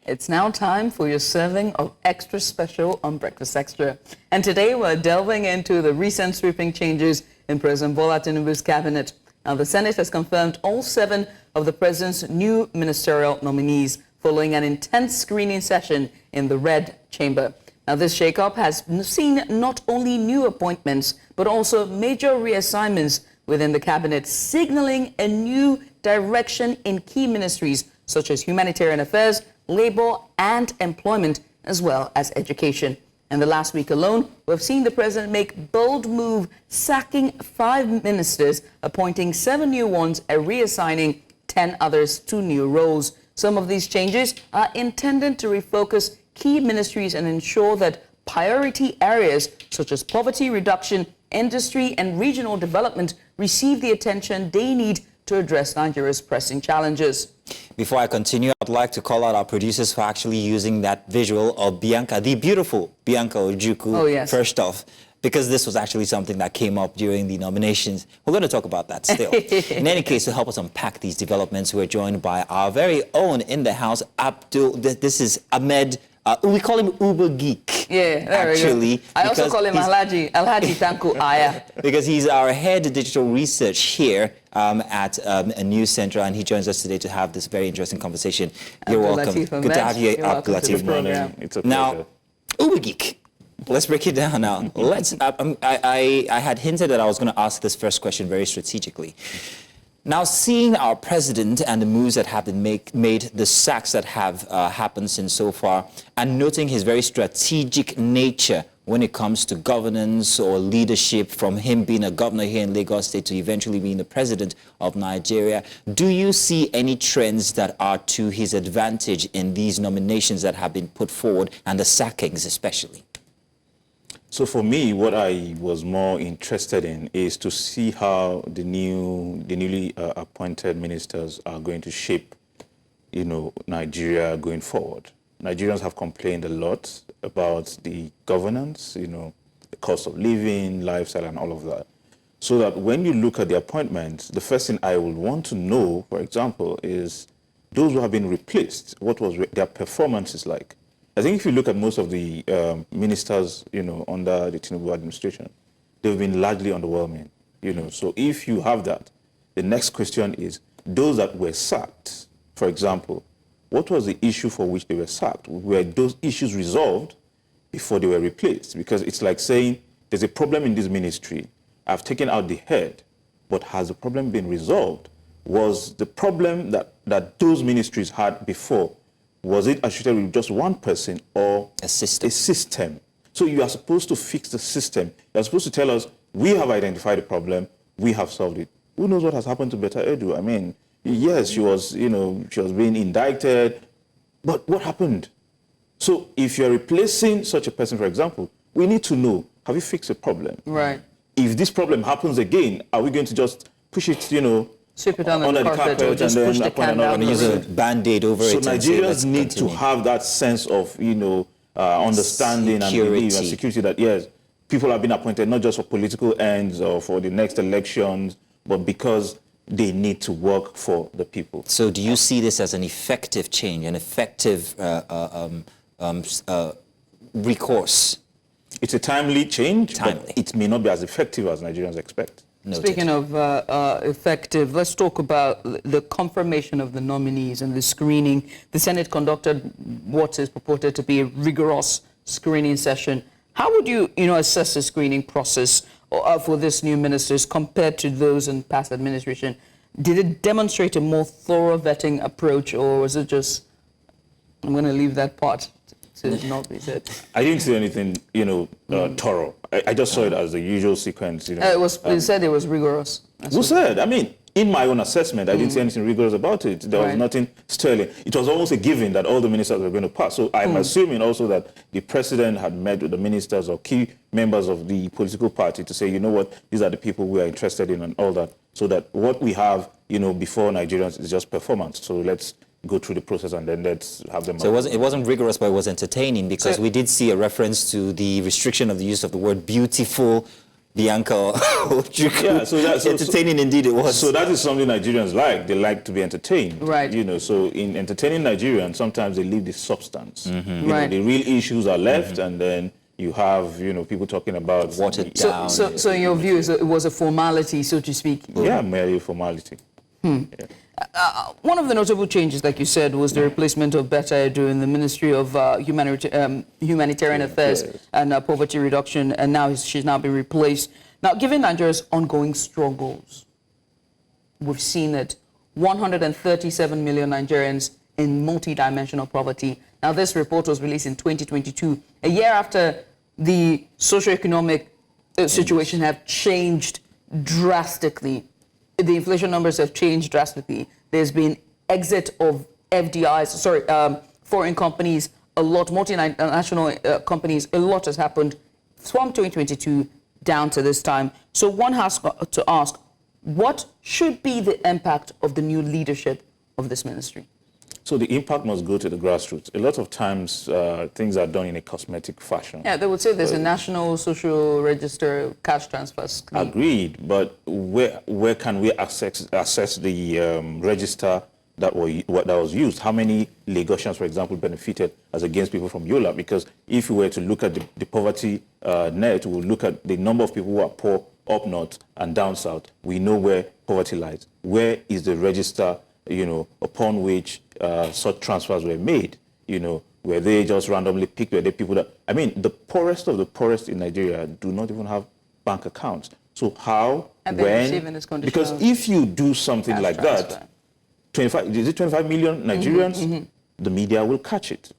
It's now time for your serving of Extra Special on Breakfast Extra. And today we're delving into the recent sweeping changes in President Bola Tinubu's cabinet. Now, the Senate has confirmed all 7 of the president's new ministerial nominees following an intense screening session in the Red Chamber. Now, this shakeup has seen not only new appointments, but also major reassignments within the cabinet, signaling a new direction in key ministries such as Humanitarian Affairs, Labor and Employment, as well as Education. In the last week alone, we've seen the president make bold move, sacking 5 ministers, appointing 7 new ones, and reassigning 10 others to new roles. Some of these changes are intended to refocus key ministries and ensure that priority areas such as poverty reduction, industry and regional development receive the attention they need to address Nigeria's pressing challenges. Before I continue, I'd like to call out our producers for actually using that visual of Bianca, the beautiful Bianca Ojukwu, first off, because this was actually something that came up during the nominations. We're going to talk about that still. In any case, to help us unpack these developments, we're joined by our very own in the house, Abdul. This is Ahmed. We call him Uber Geek. Yeah, there actually. We go. I also call him Alhaji Tanku Aya. Because he's our head of digital research here at a news center, and he joins us today to have this very interesting conversation. You're welcome. Good to have you, Abdul Latif. It's a pleasure. Now, Uber Geek. Let's break it down now. I had hinted that I was going to ask this first question very strategically. Now, seeing our president and the moves that have been made, the sacks that have happened since so far, and noting his very strategic nature when it comes to governance or leadership, from him being a governor here in Lagos State to eventually being the president of Nigeria, do you see any trends that are to his advantage in these nominations that have been put forward, and the sackings especially? So for me, what I was more interested in is to see how the newly appointed ministers are going to shape, Nigeria going forward. Nigerians have complained a lot about the governance, the cost of living, lifestyle, and all of that. So that when you look at the appointments, the first thing I would want to know, for example, is those who have been replaced, what was their performances like? I think if you look at most of the ministers, under the Tinubu administration, they've been largely underwhelming, So if you have that, the next question is, those that were sacked, for example, what was the issue for which they were sacked? Were those issues resolved before they were replaced? Because it's like saying, there's a problem in this ministry. I've taken out the head, but has the problem been resolved? Was the problem that those ministries had before, was it associated with just one person or a system? So you are supposed to fix the system. You're supposed to tell us, we have identified the problem, we have solved it. Who knows what has happened to Betta Edu? I mean, yes, she was being indicted, but what happened? So if you're replacing such a person, for example, we need to know, have you fixed the problem? Right. If this problem happens again, are we going to just push it, sweep it under the carpet or just push the can down? Use a Band-Aid over it. So Nigerians need to have that sense of, understanding and belief and security that, yes, people have been appointed not just for political ends or for the next elections, but because they need to work for the people. So do you see this as an effective change, an effective recourse? It's a timely change, but it may not be as effective as Nigerians expect. Noted. Speaking of effective, let's talk about the confirmation of the nominees and the screening. The Senate conducted what is purported to be a rigorous screening session. How would you, assess the screening process for these new ministers compared to those in past administration? Did it demonstrate a more thorough vetting approach, or was it just, I'm going to leave that part to not be said? I didn't see anything, thorough. I just saw it as the usual sequence. It said it was rigorous. Who said? I mean, in my own assessment, I didn't see anything rigorous about it. There was nothing sterling. It was almost a given that all the ministers were going to pass. So I'm assuming also that the president had met with the ministers or key members of the political party to say, you know what, these are the people we are interested in and all that. So that what we have, before Nigerians is just performance. So let's go through the process and then let's have them. So it wasn't rigorous, but it was entertaining, because we did see a reference to the restriction of the use of the word beautiful the uncle. Yeah, so that's entertaining indeed it was. So that is something Nigerians like. They like to be entertained. Right. You know, so in entertaining Nigerians, sometimes they leave the substance. You Right. know, the real issues are left, and then you have, you know, people talking about Watered So, down. so in your view, it was a formality, so to speak. Yeah, merely a formality. One of the notable changes, like you said, was the replacement of Betta Edu in the Ministry of Humanitarian Affairs and Poverty Reduction, and now she's now been replaced. Now, given Nigeria's ongoing struggles, we've seen it, 137 million Nigerians in multi-dimensional poverty. Now, this report was released in 2022, a year after the socioeconomic situation have changed drastically. The inflation numbers have changed drastically. There's been exit of FDIs, foreign companies, a lot, multinational companies, a lot has happened from 2022 down to this time. So one has to ask, what should be the impact of the new leadership of this ministry? So the impact must go to the grassroots. A lot of times, things are done in a cosmetic fashion. Yeah, they would say there's a national social register cash transfer scheme. Agreed, but where can we access the register that was used? How many Lagosians, for example, benefited as against people from Yola? Because if we were to look at the poverty net, we would look at the number of people who are poor up north and down south. We know where poverty lies. Where is the register, you know, upon which such transfers were made? You know, were they just randomly picked? Were they people that, I mean, the poorest of the poorest in Nigeria do not even have bank accounts. So how, And they receive in this condition because of if you do something cash like transfer. that, 25 million Nigerians, the media will catch it.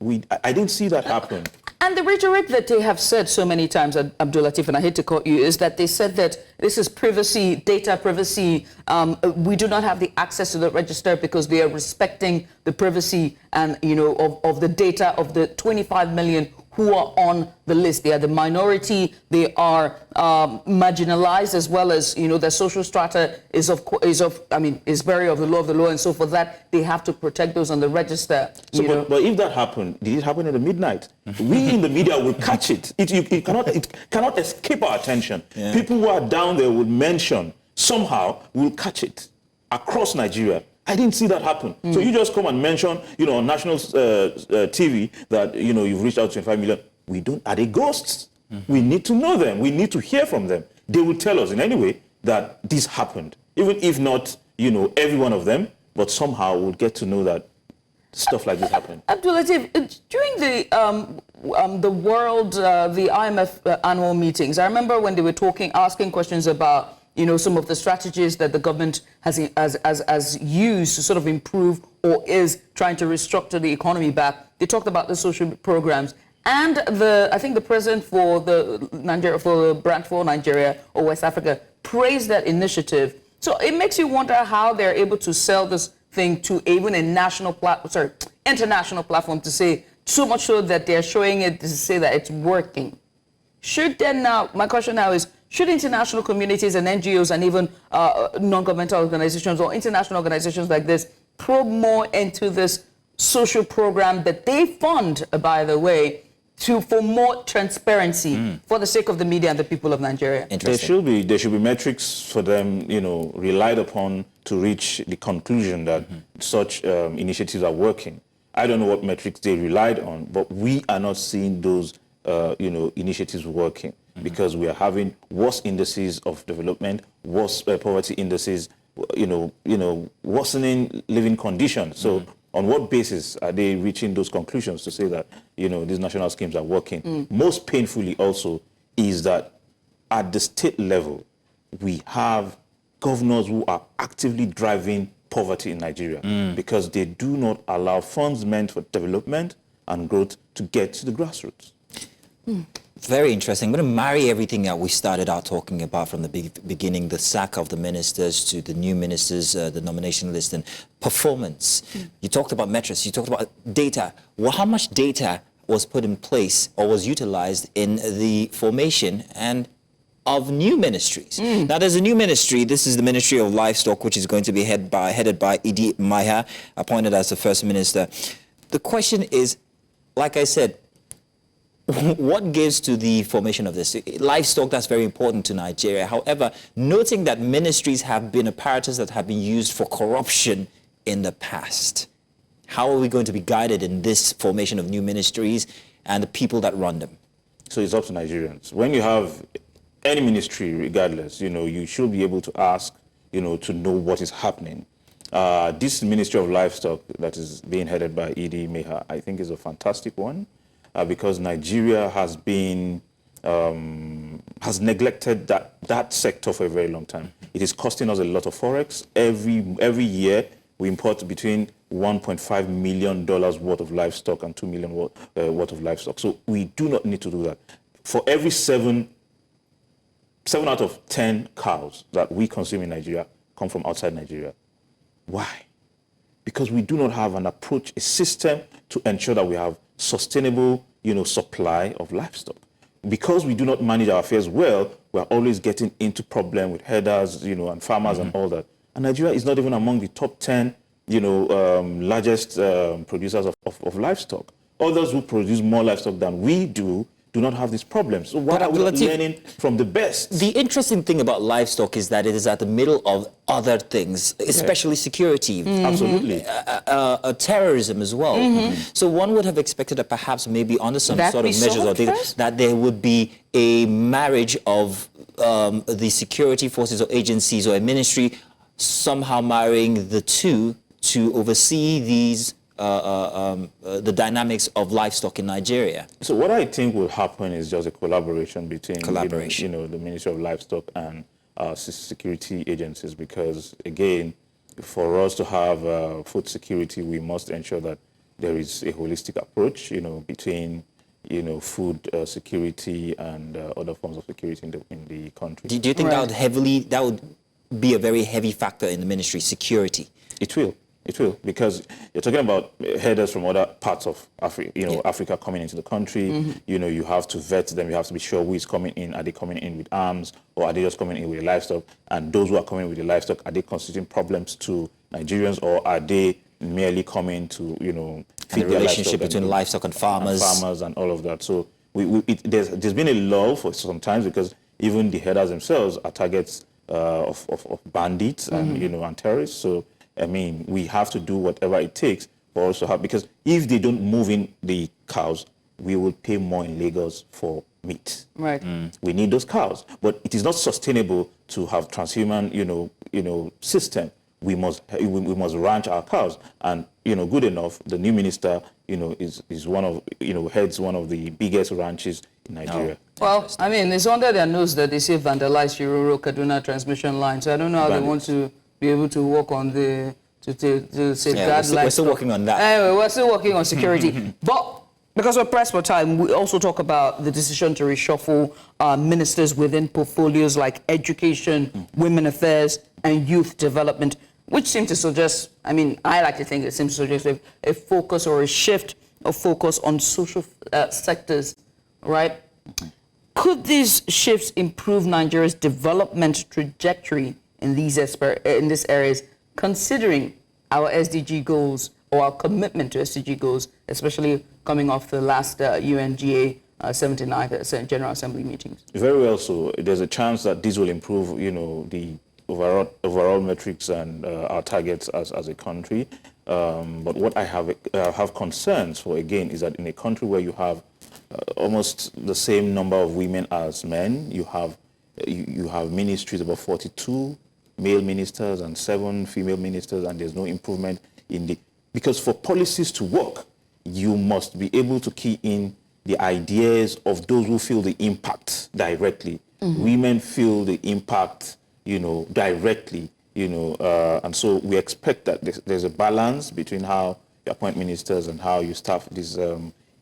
I didn't see that happen. And the rhetoric that they have said so many times, Abdul Latif, and I hate to quote you, is that they said that this is privacy, data privacy. We do not have the access to the register because they are respecting the privacy and, you know, of the data of the 25 million who are on the list. They are the minority. They are marginalized, as well as, you know, their social strata is very of the law, and so for that they have to protect those on the register. So, but if that happened, did it happen in the midnight? We in the media will catch it. It cannot escape our attention. Yeah. People who are down there will mention, somehow will catch it across Nigeria. I didn't see that happen. So you just come and mention, you know, on national TV that, you know, you've reached out to 25 million. Are they ghosts? We need to know them. We need to hear from them. They will tell us in any way that this happened. Even if not, you know, every one of them, but somehow we'll get to know that stuff like this happened. Abdul Latif, during the IMF annual meetings, I remember when they were asking questions about, you know, some of the strategies that the government has used to sort of improve or is trying to restructure the economy back. They talked about the social programs. And I think the president for the branch for Nigeria or West Africa praised that initiative. So it makes you wonder how they're able to sell this thing to even a international platform, to say, so much so that they're showing it to say that it's working. My question now is, should international communities and NGOs and even non-governmental organizations or international organizations like this probe more into this social program that they fund, by the way, for more transparency for the sake of the media and the people of Nigeria? There should be metrics for them, you know, relied upon to reach the conclusion that such initiatives are working. I don't know what metrics they relied on, but we are not seeing those you know, initiatives working, because we are having worse indices of development, worse poverty indices, you know, worsening living conditions. So on what basis are they reaching those conclusions to say that, you know, these national schemes are working? Most painfully also is that at the state level, we have governors who are actively driving poverty in Nigeria because they do not allow funds meant for development and growth to get to the grassroots. Very interesting. I'm going to marry everything that we started out talking about from the beginning, the sack of the ministers to the new ministers, the nomination list and performance. You talked about metrics, you talked about data. Well, how much data was put in place or was utilized in the formation and of new ministries? Now, there's a new ministry. This is the Ministry of Livestock, which is going to be headed by Idi Maiha, appointed as the first minister. The question is, like I said, what gives to the formation of this? Livestock, that's very important to Nigeria. However, noting that ministries have been apparatus that have been used for corruption in the past, how are we going to be guided in this formation of new ministries and the people that run them? So it's up to Nigerians. When you have any ministry, regardless, you should be able to ask, to know what is happening. This Ministry of Livestock that is being headed by Idi Meha, I think is a fantastic one because Nigeria has been, has neglected that sector for a very long time. It is costing us a lot of forex. Every year we import between $1.5 million worth of livestock and $2 million worth of livestock. So we do not need to do that. For every seven out of 10 cows that we consume in Nigeria come from outside Nigeria. Why? Because we do not have an approach, a system to ensure that we have sustainable, supply of livestock. Because we do not manage our affairs well, we are always getting into problem with herders, and farmers and all that. And Nigeria is not even among the top 10, largest producers of livestock. Others who produce more livestock than we do not have these problems. So why are we not learning from the best? The interesting thing about livestock is that it is at the middle of other things, especially security. Absolutely. Terrorism as well. So one would have expected that perhaps maybe under some sort of measures or things, that there would be a marriage of the security forces or agencies or a ministry somehow marrying the two to oversee these the dynamics of livestock in Nigeria. So what I think will happen is just a collaboration between the Ministry of Livestock and security agencies, because again, for us to have food security, we must ensure that there is a holistic approach, between food security and other forms of security in the country. Do you think that would be a very heavy factor in the ministry, security? It will. It will, because you're talking about herders from other parts of Africa, Africa coming into the country. You have to vet them. You have to be sure who is coming in. Are they coming in with arms, or are they just coming in with the livestock? And those who are coming with the livestock, are they constituting problems to Nigerians, or are they merely coming to, feed the relationship between livestock and farmers? And all of that. So there's been a lull for sometimes, because even the herders themselves are targets of bandits and terrorists. So I mean, we have to do whatever it takes for us to have, because if they don't move in the cows, we will pay more in Lagos for meat. Right. We need those cows, but it is not sustainable to have transhuman, system. We must ranch our cows, and good enough. The new minister, is one of heads one of the biggest ranches in Nigeria. Well, I mean, it's under their nose that they say vandalize Shiroro Kaduna transmission line. So I don't know how they want to be able to work on the to safeguard livestock. We're still working on that. Anyway, we're still working on security. But because we're pressed for time, we also talk about the decision to reshuffle ministers within portfolios like education, women affairs, and youth development, which seem to suggest, I mean, I like to think it seems to suggest a focus or a shift of focus on social sectors, right? Could these shifts improve Nigeria's development trajectory in these areas, considering our SDG goals or our commitment to SDG goals, especially coming off the last UNGA 79th General Assembly meetings? Very well. So there's a chance that this will improve, the overall metrics and our targets as a country. But what I have concerns for, again, is that in a country where you have almost the same number of women as men, you have ministries, about 42 male ministers and 7 female ministers, and there's no improvement because for policies to work, you must be able to key in the ideas of those who feel the impact directly. Women feel the impact, directly, and so we expect that there's a balance between how you appoint ministers and how you staff these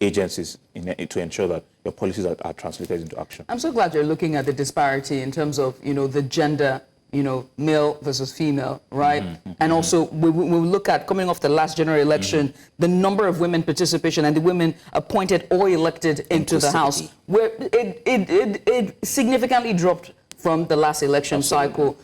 agencies to ensure that your policies are translated into action. I'm so glad you're looking at the disparity in terms of, the gender, male versus female, right? And also, we look at, coming off the last general election, the number of women participation and the women appointed or elected into the House, where it significantly dropped from the last election cycle.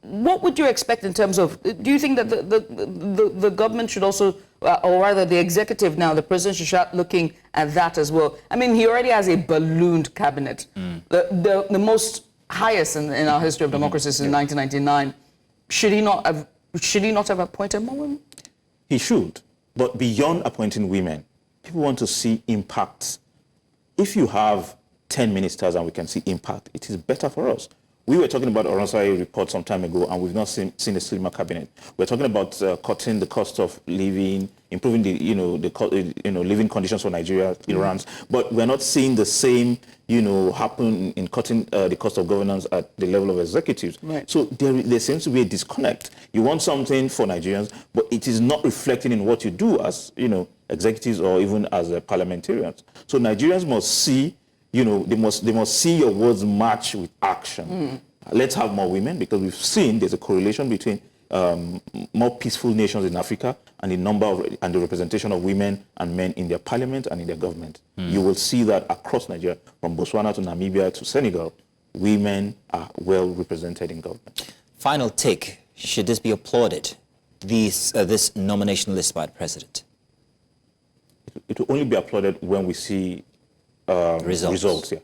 what would you expect in terms of, do you think that the government should also, or rather the executive now, the president should start looking at that as well? I mean, he already has a ballooned cabinet, the most highest in our history of democracy since 1999. Should he not have appointed more women? He should, but beyond appointing women, people want to see impact. If you have 10 ministers and we can see impact, it is better for us. We were talking about Oronsai report some time ago, and we've not seen a slimmer cabinet. We're talking about cutting the cost of living, improving the living conditions for Nigerians, but we're not seeing the same happen in cutting the cost of governance at the level of executives. Right. So there seems to be a disconnect. You want something for Nigerians, but it is not reflecting in what you do as executives or even as parliamentarians. So Nigerians must see. They must see your words match with action. Let's have more women, because we've seen there's a correlation between more peaceful nations in Africa and the number and the representation of women and men in their parliament and in their government. You will see that across Nigeria, from Botswana to Namibia to Senegal, women are well represented in government. Final take: should this be applauded? This nomination list by the president. It will only be applauded when we see results. Yeah.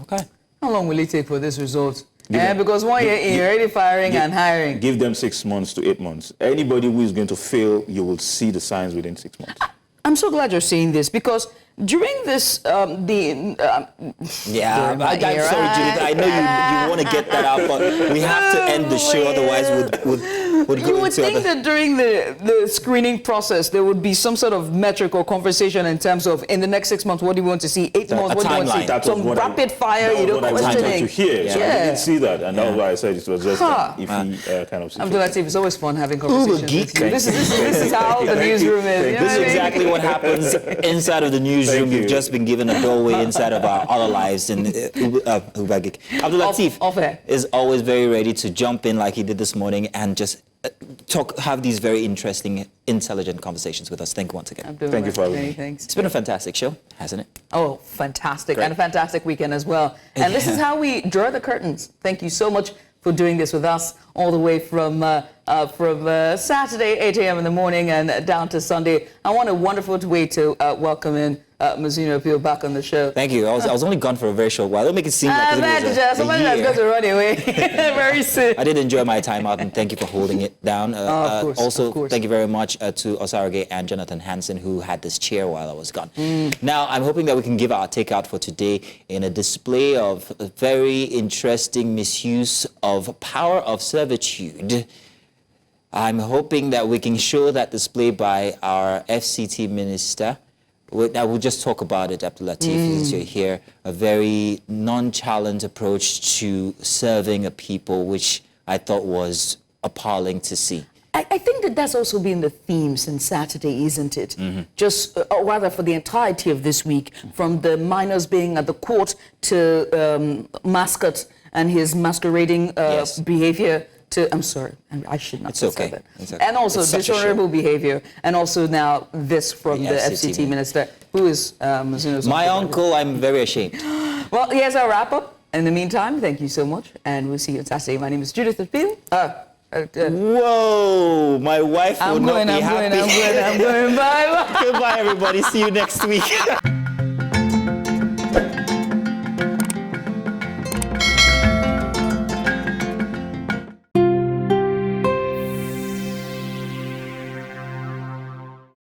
Okay. How long will it take for this result? Because 1 year in, you're already firing and hiring. Give them 6 months to 8 months. Anybody who is going to fail, you will see the signs within 6 months. I'm so glad you're saying this, because during this, I'm sorry, Judith. I know you want to get that out, but we have to end the show, otherwise we'd go you would into think other... that during the screening process, there would be some sort of metric or conversation in terms of, in the next 6 months, what do you want to see? 8 months, what do you want to see? That Some rapid fire, questioning. To hear. So I didn't see that, and that's why I said it was just an iffy kind of situation. Abdul Latif, it's always fun having conversations with you. This is how the newsroom is. This is exactly what happens inside of the newsroom. We've just been given a doorway inside of our other lives. And Ubagik. Abdul Latif is always very ready to jump in like he did this morning and just have these very interesting, intelligent conversations with us. Thank you once again. Thank you for having me. Thanks. It's been a fantastic show, hasn't it? Oh, fantastic. Great. And a fantastic weekend as well. And this is how we draw the curtains. Thank you so much for doing this with us all the way from Saturday, 8 a.m. in the morning and down to Sunday. I want a wonderful way to welcome in Mazino Peel back on the show. Thank you. I was only gone for a very short while. Don't make it seem like somebody that's going to run away very soon. I did enjoy my time out, and thank you for holding it down. Of course. Thank you very much to Osarage and Jonathan Hansen, who had this chair while I was gone. Now, I'm hoping that we can give our takeout for today in a display of a very interesting misuse of power of servitude. I'm hoping that we can show that display by our FCT minister. I will just talk about it, Abdul Latif, since you're here. A very nonchalant approach to serving a people, which I thought was appalling to see. I think that that's also been the theme since Saturday, isn't it? Just, or rather for the entirety of this week, from the miners being at the court to Mascot and his masquerading behavior, I'm sorry, I should not say that. It's okay. And also dishonorable behavior, and also now this from the FCT minister, who is Mazino's my uncle. I'm very ashamed. Well, here's our wrap-up. In the meantime, thank you so much, and we'll see you on Saturday. My name is Judith Appeal. Whoa, my wife will not be happy. I'm going. Bye. Goodbye, everybody. See you next week.